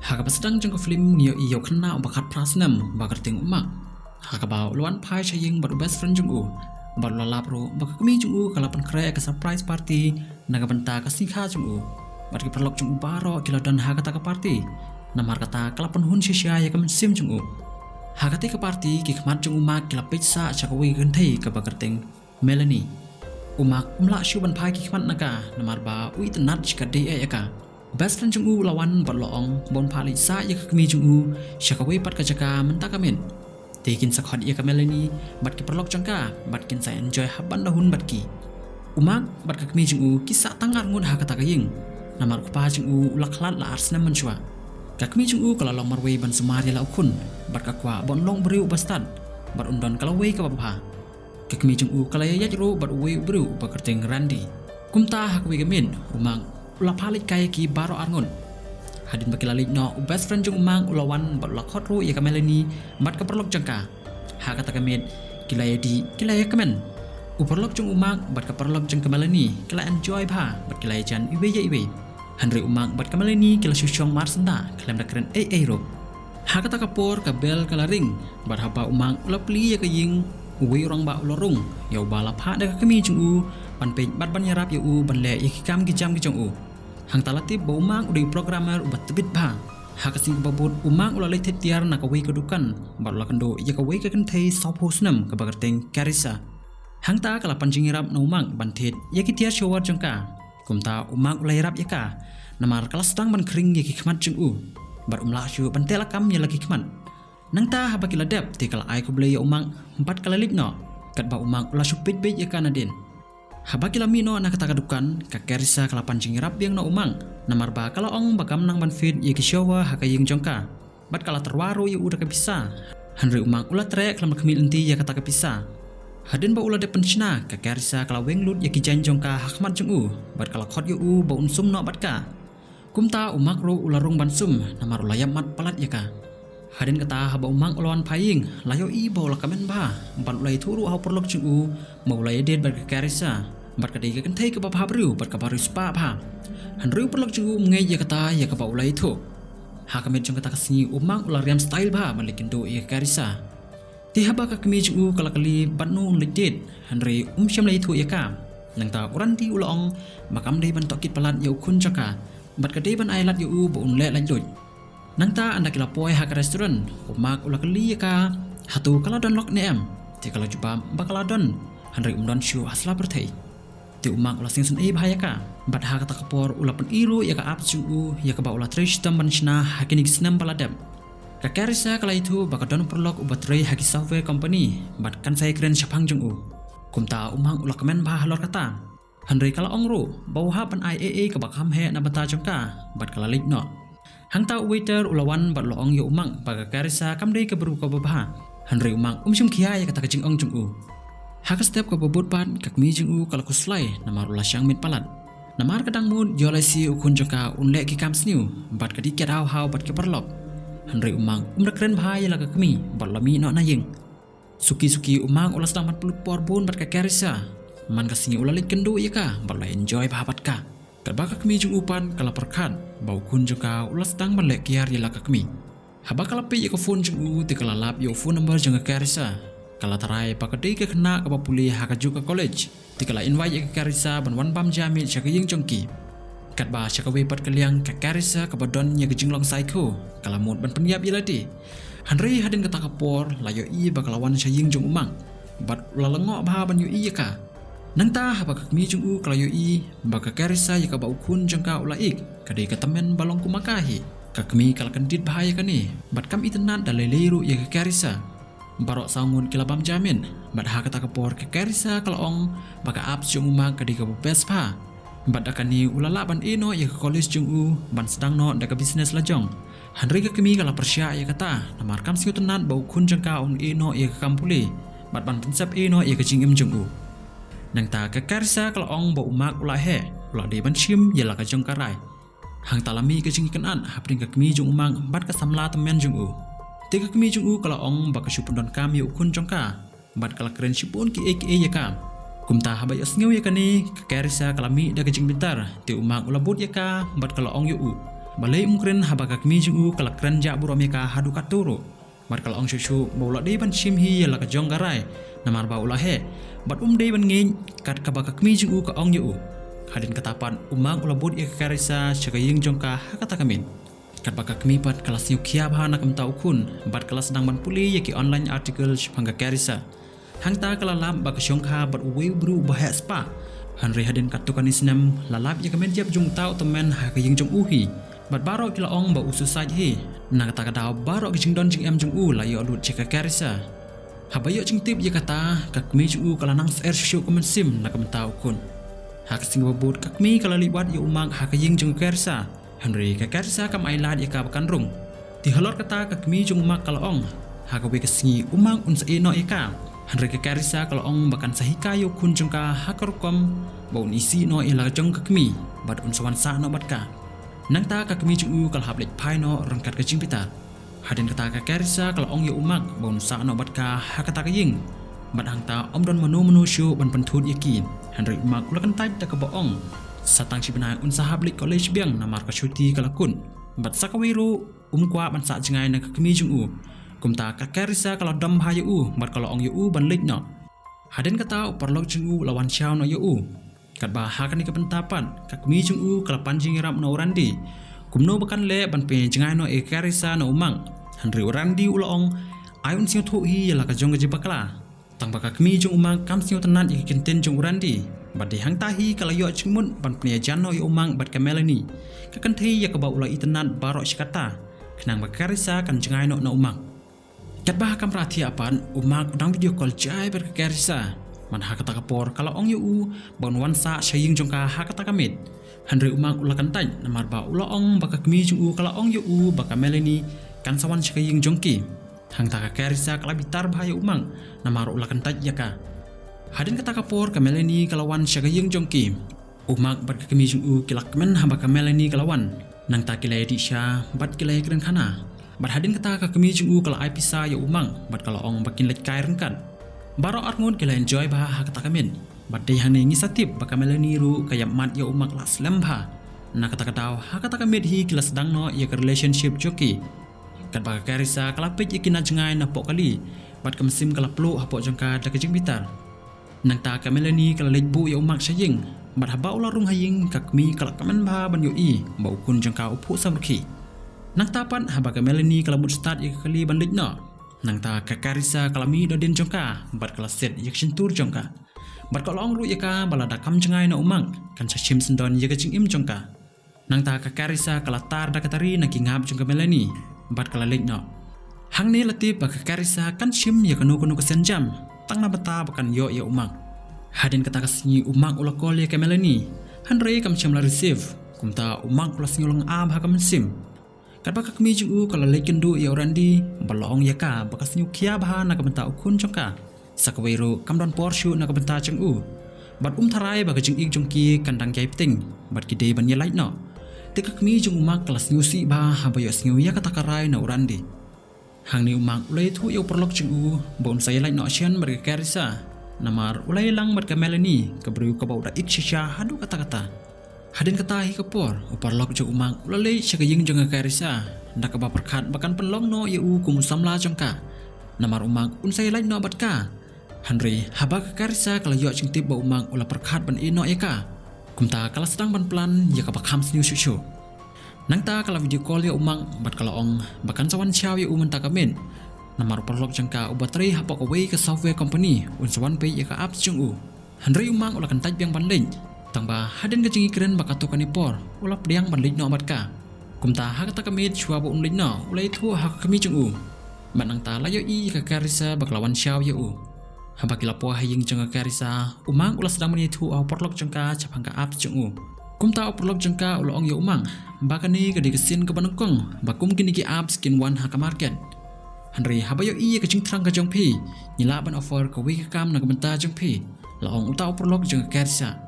Haka sedang jengko film niyo iyo kena bakat prasnem bakar ting umak. Haka bau luan pai saying baru best friend jengku. Baru lalap ro bakar kami jengku kalapan kere ke surprise party naga benta ke singha jengku. Baru perlok jengku baro kila dan haka taka party. Namar kata kalapan hun sisya ya kemen sim jengku. Haka ke party kikmat jengku umak kila pizza cakawi gentai ke bakar ting Melanie. Umak umlak syuban pai kikmat naga namar ba ui tenat jika dia ya ka. Best friend jung lawan berloong bon pali sa ya kami jung syakawi pat kajaka mentakamin tekin sakhot ya Melanie bat ki perlok jangka bat kin saya enjoy haban dahun bat ki umak bat kami jung kisah tangar ngun ha kata kaying namar kupa jung laklat la arsna menchua kami jung kala long marway ban sumari la ukun bat kakwa bon long beriu bastad bat undon kala way ka babha kami jung kala ya jru bat way beriu bakerteng randi kumta hakwi gamin umang ula palit kaya ki baro arngun hadin baki lalik no best friend jung umang ulawan bat lakot ru ya Melanie bat keperlok jangka ha kata kamet kilaya di kilaya kemen uperlok jung umang bat keperlok jang Melanie kila enjoy ba bat kilaya jan iwe ya iwe Henry umang bat Melanie kila syusyong marsenda klem da keren ro ha kata kapor kabel kala ring bat haba umang ula pli ya kaying uwe orang ba ulorung ya ubala pha da kami jung ban pe bat ban yarap ya ban le ya kikam gijam gijong hang talati ba umang udah programmer ubat tebit ba hakasing babut umang ulalai tetiar na kawai kedukan baru kendo ya kawai ke kentai sopo senam ke bagarteng Carissa hang ta kalapan jingirap na umang bantet ya kitiar showar jengka kumta umang ulai rap ya ka namar kala sedang ban kering ya kikmat jeng bar umla syu bantela kam ya lagi kikmat nang ta habaki ladap ti kala ai ko blay ya umang empat kala lipno kat ba umang ula supit bet ya kanadin habaki lamino na katakadukan ka Carissa kalapan jingirap yang na umang namar ba kala ong bakam nang banfit ya kisyawa hakaying jongka bat kala terwaru ya udah kepisa Henry umang ula trek kelam kemil enti ya kata kepisa hadin ba ula de penchna ka Carissa kala wenglut ya kijan jongka hakmat jong bat kala khot ya ba unsum no bat ka kumta umak ro ula rung bansum namar ula yamat palat ya ka hadin kata haba umang ulawan paying layo i ba ula kamen ba bat ula turu au perlok jong mau ula ya bat ka Carissa bat kadai kan thai ke bapa bru bat ka baru spa pha Henry perlok jung ngai ya kata ya ka ulai thu ha kamet jung kata kasini umang ular riam style ba malikin do ya Carissa ti haba ka kami jung kala kali bat nu litit Henry syam lai thu ya ka nang ta uran ti ulong makam dei ban tokit palat ya kun jaka bat kadai ban ailat ya ba un le lanjut nang ta anda kila poi ha ka restoran umak ular kali ya ka hatu kala don lok nem ti kala juba bakala don Henry don shu asla berthai ti umak ula singsun bahaya ka bat ha kata kapor ula pen iru ya ka ap jung ya ka ba ula trish tamban shna hakinik snam paladam ka Carissa kala itu baka don perlok ubat rei haki software company bat kan saya keren syapang jung kumta umang ula kemen bah halor kata Henry kala ongru bau ha pan IAA ka bakam he na bata jongka bat kala lik no hang ta waiter ulawan bat lo ong yo umang baka Carissa kam dei ka beru ka babha Henry umang syum kia ya kata kajing ong jung haka step ke bobot pan kakmi jung kala kuslai namar ula syang mit palat namar kadang mud jolai si ukun jaka unle ki kam sniu bat kadi ket hau bat ke perlok Henry umang keren bahaya la kakmi bat lami no naying suki umang ula sedang mat pelut porbun bat ka Carissa man kasini ula lit kendo ya ka bat la enjoy bahabat ka kerba kakmi jung upan kala perkat bau kun jaka ula sedang balek kiar ya la kakmi haba kala pe ya ko phone jung ti kala lap yo phone number jang ka Carissa kala tarai pakadei ke kena ke papuli haka juga college tikala invite ke Carissa ban wan bam jamil syaka ying jongki kat ba syaka wepat kaliang ke Carissa ke badon nya gejing long psycho kala mut ban penyiap yeladi Henry hadin kata kapor layo i bakalawan syaying jong umang bat lalengok bah ban yu i ka nang ta haba kakmi jong kala yu i baka Carissa ya ka ba ukun jongka ulaik kadai ka temen balong kumakahi kakmi kala kendit bahaya kani bat kam itenat daleleru ya ke Carissa barok sangun kilabam jamin bat ha kata kapor ke Carissa kala ong baka ap jung umak kadi ka bes pa bat akani ulala ban eno ya ke college jung ban sedang no da ka business lajong Henry ka kemi kala persya ya kata namar kam siu tenat bau kun jangka un eno ya ke kampuli bat ban pensap eno ya ke jingim jung nang ta ke Carissa kala ong bau umak ula he ula de ban shim ya la ka jong karai hang talami ke jing kenan hapring ka kemi jung umang bat ka samla temen jung tiga kami jung kala ong baka syupun don kami ukun jongka bat kala keren syupun ki aka ya kam kumta habai asngew ya kani ke Carissa kala mi da kejing bintar ti umak ulabut ya ka bat kala ong yu balai mungkin habaka kami jungu kalak renja buru Amerika hadu katuru. Bat kalau ong susu baula dei ban shim hi yala ka jong garai namar baula he. Bat dei ban ngin kat kabaka kami jungu ka ong yu. Hadin katapan umang ulabud ikarisa syagaying jongka hakata kamin. Kat baka kami pat kelas niu kia bahana kam tau kun bat kelas sedang ban puli yaki online article syapanga karisa. Hang ta kalalam baka syongka bat uwe bru bahaya spa. Hanri hadin katukan isnem lalap ya kamen jab jung tau temen hakaying jong uhi. Bat barok kila ong ba usus saj hi. Na kata kadau barok jing don jing em jong u layo lut cika karisa. Habayo jing tip ya kata kakmi jong u kalanang ser syuk komen sim na kam tau kun. Hak sing babut kakmi kala liwat ya umang hakaying jong karisa. Henry kakarisa kam ailat ya ka bakanrung. Ti halor kata kakmi jong umak kala ong. Hakawe kesingi umang unsa ino ika. Henry kakarisa kala ong bakan sahika yo kun jong ka hakarukom baun isi no ila jong kakmi bat unsawan sa no bat ka. Nang ta kakmi jong u kal hablek pai no rangkat kajing pita. Hadin kata kakarisa kala ong yo umak baun sa no bat ka hakata kaying. Bat hang ta om don manu syu ban pentut yakin. Henry umak ulakan type ta ka boong. Satang cibenai unsa hablik college biang namar ka syuti kala kun. Bat sakawiru kwa ban sa jengai na kakmi jong u. Kumta kakarisa kala dam ha yo bat kala ong yo ban lik no. Hadin kata uparlok jong u lawan syau no yo. Kat bahakan ni kepentapan kakmi jong u kala panjing rap no urandi. Kumno bakan le ban pe jengai no karisa no umang. Henry urandi ulaong ayun siu thu hi yala ka jong gaji bakala. Tang baka kami jong umang kam siu tenan ikinten jong urandi. Bat di hang tahi kala yo jengmun ban pnia jano yo umang bat ka Melanie. Kakan thi ya ka ba ulai tenan barok sikata. Kenang bakarisa kan jengai no umang. Kat bah kam rati apan umang udang video call jai ber karisa. Man hakata kapor kala ong yu ban wansa syaying jong ka hakata kamit. Henry umang ulakan tan namar ba ulaong baka kami jong u kala ong yu baka Melanie kan sawan syaying jongki. Hang taka karisa kala bitar bahaya umang namar ulakan tan ya ka. Hadin kata kapor ka Melanie kalawan syagaying jongki. Umak bat ka kami jong u kilak men hamba ka Melanie kalawan. Nang ta kilay di siya bat kilay keren kana. Bat hadin kata ka kami jong u kala ay pisa ya umang bat kala ong bakin lek kai rengkan. Baro arngun kilay enjoy bah hakata kamin. Bat day hang nengi satip baka Melanie ru kaya mat ya umak las lembha. Na kata kataw hakata kamit hi kilas dang no ya ka relationship joki. Kat baka karisa kala pej ikina jengai na pok kali. Bat kamsim kala plu hapok jongka da kajing bitar. Nang ta ka Melanie kala lejbu ya umak syaying. Bat haba ularung haying kakmi kala kamen bah ban yo i ba ukun jongka upu samrki. Nang tapan haba ka Melanie kala mut start ya kali ban no. Nang ta ka karisa kala mi do din jongka bat kala set yakshin tur jongka. Bat kala ong ru ya ka balada kam jengai na umang kan sa shim sendon ya kajing im jongka. Nang ta ka karisa kala tar da katari na kingap jongka Melanie bat kala no. Hang ni latip baka karisa kan shim ya kanu kesenjam. Tang na bata bakan yo ya umang. Hadin kata kasini umang ula call ya ka Melanie. Henry kam shim la receive. Kumta umang ula singulang ab ha kam sim. Kat baka kami jong kala lekendu ya urandi balong ya ka baka sinyu kia baha na kabenta ukun jongka. Sakawiru kam don porsyu na kabenta jong Bat tharai baka jing ik jongki kandang jai pting bat kide ban ya light no. Tika kami jong umak kelas nyusi bah habayo sinyu ya kata karai na urandi. Hang ni umak ulai tu ya perlok jong bon saya light no asian mereka karisa. Namar ulai lang bat ka Melanie kabru ka bauda ik shisha hadu kata-kata. Hadin kata hi kapor uparlok jong umak ulai syagaying jong karisa. Ndak ka perkat bakan penlong no ya kum samla jongka. Namar umak unsay light no bat ka. Henry haba ka karisa kala yo jing tip ba umak ula perkat ban ino ya ka. Kumta kala sedang ban plan ya ka bakham sniu shushu. Nang ta kala video call ya umak bat kala ong bakan sawan siaw ya ta kamin. Namar uparlok jongka ubatri hapok away ke software company unsawan pay ya ka apps jong Henry umak ula kan type yang ban link. Tangba hadin ka jingi keren baka tu kanipor ulap diang ban link no bat ka. Kumta hakata kamit chua bo link no ulai tu hak kami jong Manang ta layo i ka karisa baklawan siaw ya Haba kilapo haying jong karisa umang ulas sedang menitu au porlok jongka capang ka apps jong Kumta au porlok jongka ulong ya umang baka ni kadi kesin ke banengkong bakum kini ki apps kin wan haka market. Henry haba yo i ka jing trang ka jong pi nila ban offer ka wi ka kam na kabenta jong pi laong uta au porlok jong karisa.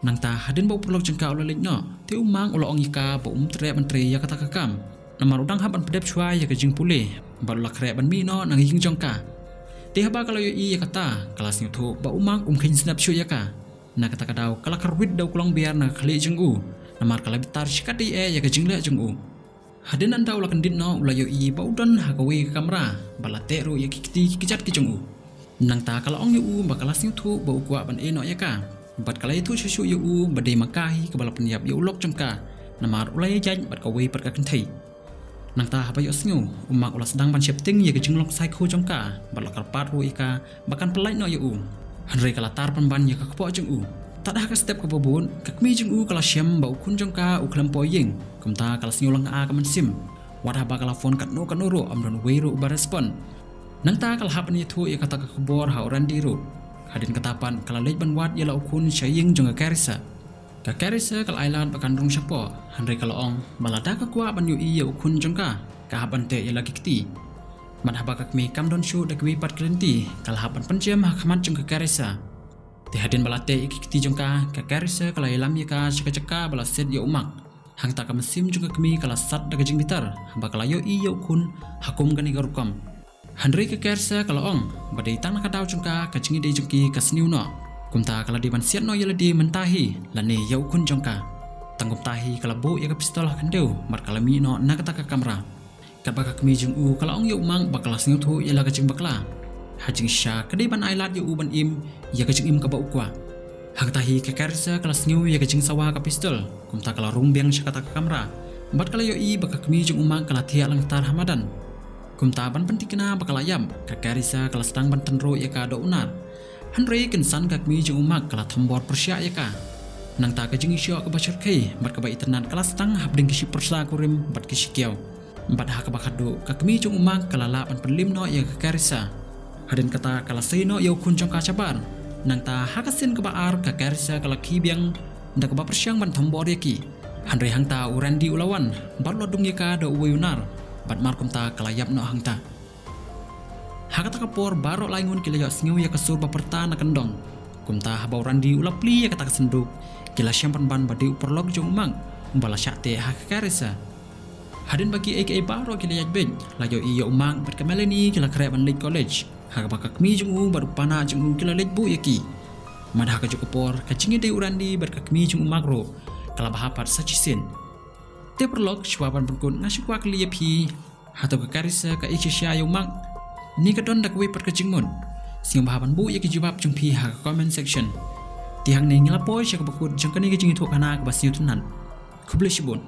Nang ta hadin bau perlok jengka ulalik no ti umang ulong ika ba tre menteri ya kata kakam namar udang haban pedep chua ya kejing pule baru lakre ban mi no nang hing jongka ti haba kalau yo i ya kata kelas nyutu ba umang khin snap show ya ka na kata kadau kala karwit daw kulong biar na khali jengu namar kala bitar shikati ya ke jingle jung u hadin anda ula kendin no ula yo i baudan hagawe kamera balate ro ya kikti kijat ki jung u nang ta kala ong yo u bakala sing thu bau kwa ban e no ya ka bat kala itu susu yo u badai makahi ke balapan yap yo ulok jengka namar ulai jaj bat kawe pat ka kentai nang ta haba yo singu umak ula sedang ban shifting ya ke jinglok sai khu jengka balakar pat ro ika bakan pelai no yo u hanre kala tar ban ya ka kpo jung u tak dah ke step ke bobon kakmi jung u kala syam bau kun jengka u kelam poyeng kumta kala singulang a kaman sim wadha ba kala phone kat no ro amdon weiro ba respon nang ta kala hap ni thu ya kata ka khobor ha oran diru hadin katapan kala lej ban wat yala ukun syaying jong ka karisa kala ailan pakan rung syapo hanre kala ong balada ka kwa ban yu i ya ukun jengka ka haban te yala kikti madha ba kakmi kam don shu dakwi pat klenti kala haban panjam ha khamat jong ka karisa ti hadin balate ikikti jongka ka karisa kala ilam ya ka ceka bala set ya umak hang ta kam sim juga kami kala sat daga jing bitar hamba kala yo i yo kun hakum gani garukam handre ka karisa kala ong badai tang ka daw jongka ka jingi de jongki ka sniu no kumta kala di ban siat no yala di mentahi lane ya ukun jongka tanggum tahi kala bo ya ka pistol kandeu mar kala mi no na kata ka kamera ka baka kami jung u kala ong yo umang bakala sniu thu yala ka jing bakla hajing sha kadai ban ailat yo uban im ya kajing im ka bau kwa hang tahi ka karsa kala sngiu ya kajing sawa ka pistol kumta kala rumbiang sha kata ka kamera bat kala yo i baka kmi jung umang kala thia lang tar hamadan kumta ban pentikna bakala yam ka karisa kala stang ban tenro ya ka do unar hanre ken san ka kmi jung umang kala thambor persya ya ka nang ta kajing isyo ka bachar kai bat ka ba internet kala stang habding kishi persa kurim bat kishi kiau bat ha ka bakadu ka kmi jung umang kala la ban penlim no ya ka karisa hadin kata kala seino yau kun jong ka cabar nang ta hakasin ke baar ka karisa kala kibiang ndak ba persyang ban thambor yaki hanre hang ta urandi ulawan bat lodung yaka do uyunar bat markum ta kala yap no hang ta hakata kapor baro laingun kila yo sngiu ya kasur ba perta na kendong kumta haba urandi ulapli ya kata kesenduk kila syampan ban badi uperlog jong mang umbala syate hak karisa hadin bagi aka baro kila yajben layo iyo umang bat kameleni kila kre ban late college haka bakak mi jungu baru pana jungu kila lej bu yaki madha ka jukupor ka jingi de urandi berkak mi jungu magro kala bahapat sachisin te perlok shwaban pengkun ngasukwa kli yapi hato ka karisa ka ichesya yumang ni ka don dakwe pat ka jingmun sing bahapan bu yaki jawab jung pi ha comment section tihang ne ngila poy sya ka bakut jang kani ka jingi thok kana ka basiu tunan kubleshibun